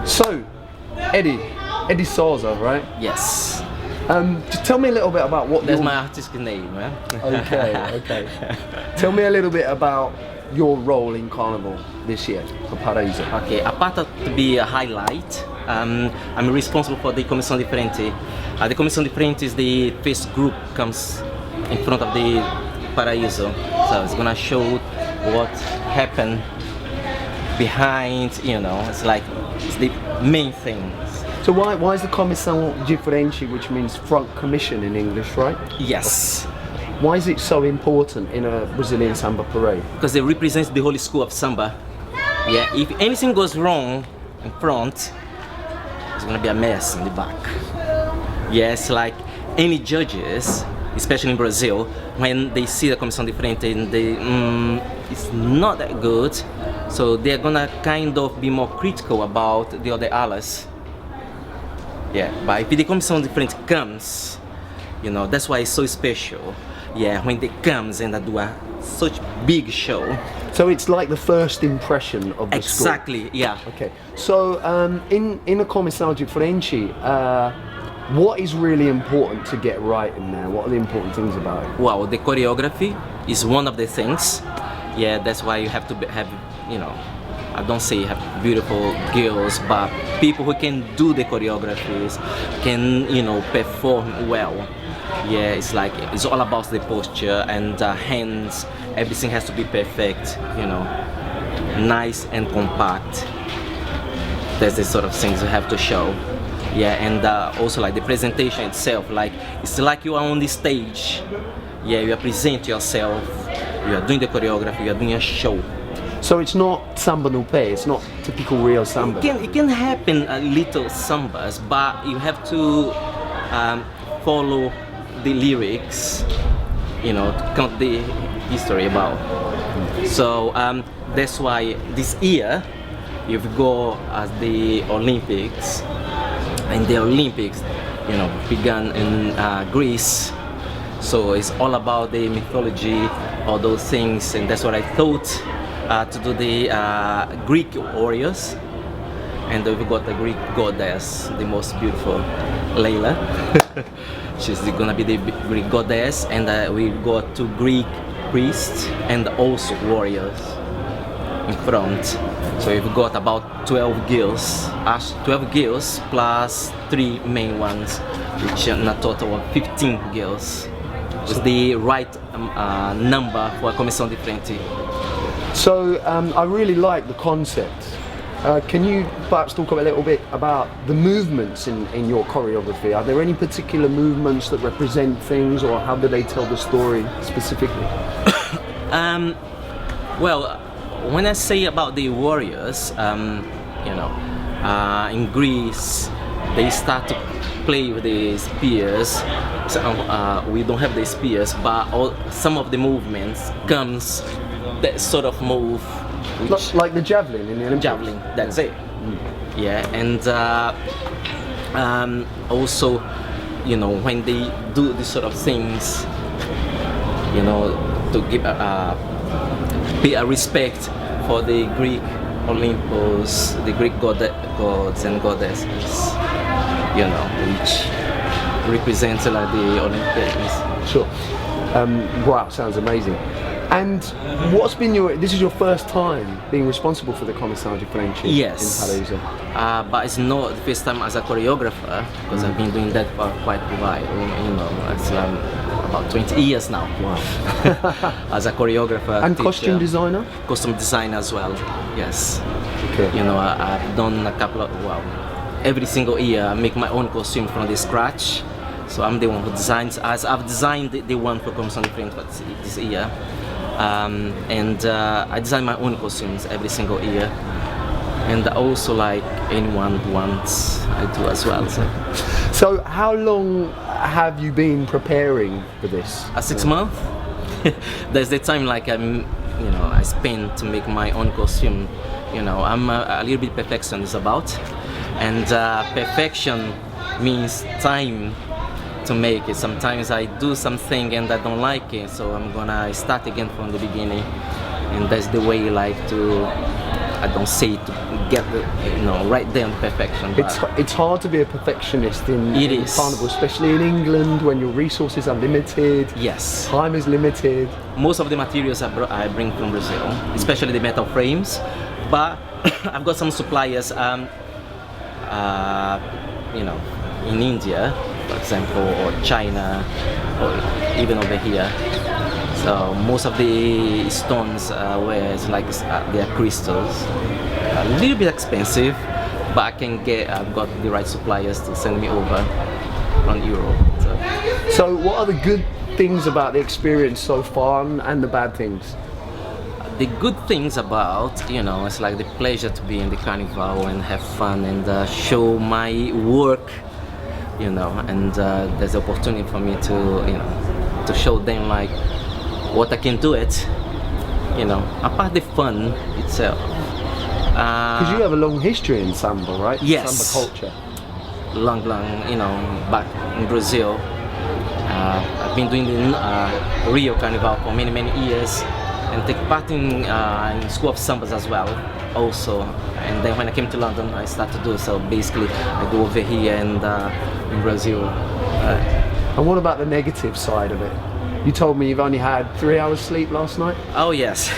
So, Eddy Sousa, right? Yes. Just tell me a little bit about what That's my artistic name, man. Okay. Tell me a little bit about your role in Carnival this year for Paraiso. Okay, apart of to be a highlight, I'm responsible for the comissão de frente. The comissão de frente is the first group comes in front of the Paraiso, so it's gonna show what happened behind. It's like it's the main thing. So why is the comissão de frente, which means front commission in English, right? Yes. Why is it so important in a Brazilian samba parade? Because it represents the whole school of samba. Yeah, if anything goes wrong in front, it's gonna be a mess in the back. Yes, like any judges, especially in Brazil, when they see the comissão de frente and it's not that good, so they're gonna kind of be more critical about the other alas. Yeah, but if the comissão de frente comes, that's why it's so special. Yeah, when they comes and they do such big show. So it's like the first impression of the Exactly, school. yeah. Okay. So in a comissão de frente, what is really important to get right in there? What are the important things about it? Well, the choreography is one of the things. Yeah, that's why you have to have, I don't say have beautiful girls, but people who can do the choreographies, can, perform well. Yeah, it's all about the posture and hands. Everything has to be perfect, nice and compact. That's the sort of things you have to show. Yeah, and also like the presentation itself, it's like you are on the stage. Yeah, you are presenting yourself, you are doing the choreography, you are doing a show. So it's not samba no pé, it's not typical real samba. It can happen a little sambas, but you have to follow the lyrics, to count the history about. So that's why this year you've got as the Olympics, and the Olympics, began in Greece. So it's all about the mythology, all those things, and that's what I thought to do the Greek warriors. And we've got the Greek goddess, the most beautiful, Layla. She's gonna be the Greek goddess, and we got 2 Greek priests and also warriors in front. So we've got about 12 girls, 12 girls plus 3 main ones, which in a total of 15 girls. It's the right number for a comissão de frente. So I really like the concept. Can you perhaps talk a little bit about the movements in your choreography? Are there any particular movements that represent things, or how do they tell the story specifically? Well, when I say about the warriors, in Greece, they start to play with the spears. So, we don't have the spears, but some of the movements comes that sort of move. Like the javelin in the Olympics? Javelin, that's it. Yeah, and also, when they do these sort of things, to give pay a respect for the Greek Olympus, the Greek gods and goddesses, which represents like the Olympics. Sure. Wow, sounds amazing. And what's been this is your first time being responsible for the comissão de frente Yes. in Paraiso? But it's not the first time as a choreographer, because I've been doing that for quite a while, it's about 20 years now. Wow. As a choreographer. And teacher, costume designer? Costume designer as well, yes. Okay. I've done a couple of, every single year I make my own costume from the scratch. So I'm the one who designs, as I've designed the one for comissão de frente this year. And I design my own costumes every single year, and also like anyone who wants, I do as well. So how long have you been preparing for this? 6 months. There's the time I spend to make my own costume. I'm a little bit perfectionist about, and perfection means time to make it. Sometimes I do something and I don't like it, so I'm gonna start again from the beginning, and that's the way I like to I don't say to get the, right there on perfection. It's hard to be a perfectionist in Carnival, especially in England when your resources are limited. Yes. Time is limited. Most of the materials I bring from Brazil, especially the metal frames, but I've got some suppliers, in India, for example, or China, or even over here. So most of the stones where it's like they are crystals, a little bit expensive, but I've got the right suppliers to send me over from Europe. So what are the good things about the experience so far and the bad things? The good things about, it's like the pleasure to be in the carnival and have fun and show my work, and there's the opportunity for me to show them like what I can do it, apart the fun itself. Because you have a long history in Samba, right? Yes. Samba culture. Long, back in Brazil. I've been doing the Rio Carnival for many, many years and take part in School of Sambas as well, also. And then when I came to London, I started to do so. Basically, I go over here and in Brazil. And what about the negative side of it? You told me you've only had 3 hours sleep last night? Oh yes.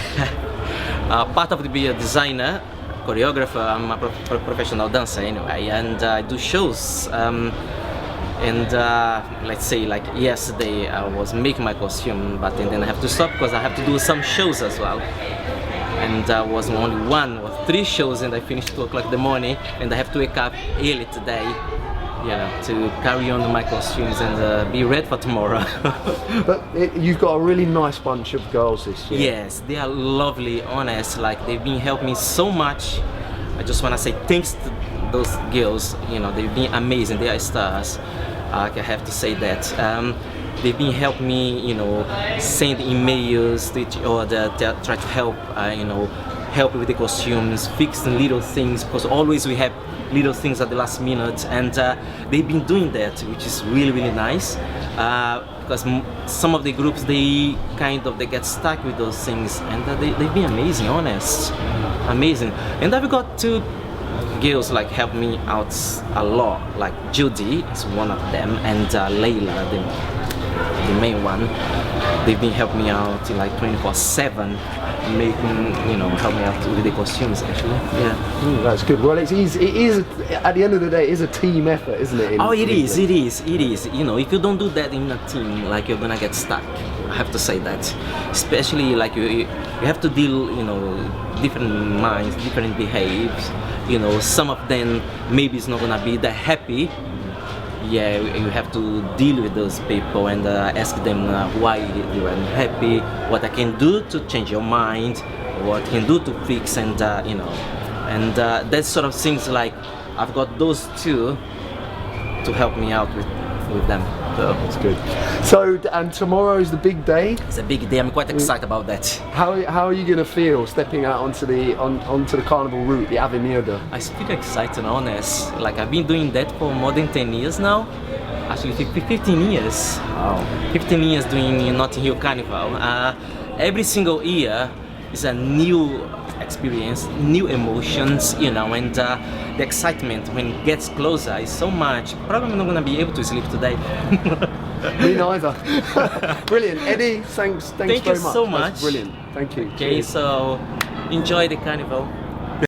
Part of the being a designer, choreographer, I'm a professional dancer anyway, and I do shows. Let's say like yesterday I was making my costume, but then I have to stop because I have to do some shows as well. And I was only 1 or 3 shows and I finished 2 o'clock in the morning and I have to wake up early today, to carry on my costumes and be ready for tomorrow. But you've got a really nice bunch of girls this year. Yes, they are lovely, honest, like they've been helping me so much. I just want to say thanks to those girls, they've been amazing, they are stars. I have to say that. They've been helping me, send emails to each other, try to help, help with the costumes, fix the little things, because always we have little things at the last minute, and they've been doing that, which is really, really nice. Because some of the groups, they get stuck with those things, and they've been amazing, honest, amazing. And I've got 2 girls like help me out a lot, like Judy is one of them, and Layla, the main one. They've been helping me out like 24/7, making help me out with the costumes actually. Yeah. That's good. Well, it is at the end of the day, it is a team effort, isn't it? It is. If you don't do that in a team, like you're gonna get stuck. I have to say that, especially like you have to deal, different minds, different behaves. Some of them maybe it's not gonna be that happy. Yeah, you have to deal with those people and ask them why they are unhappy, what I can do to change your mind, what I can do to fix, and that sort of things. Like I've got those 2 to help me out with them. So that's good. So, and tomorrow is the big day. It's a big day. I'm quite excited about that. How are you gonna feel stepping out onto the carnival route, the Avenida? I feel excited, honest. Like I've been doing that for more than 10 years now. Actually, 15 years. Wow. 15 years doing Notting Hill Carnival. Every single year is a new experience, new emotions, and the excitement when it gets closer is so much. Probably not gonna be able to sleep today. Me neither. Brilliant, Eddie. Thanks Thank very you much. so much. That's brilliant. Thank you. Okay, Cheers. so enjoy the carnival.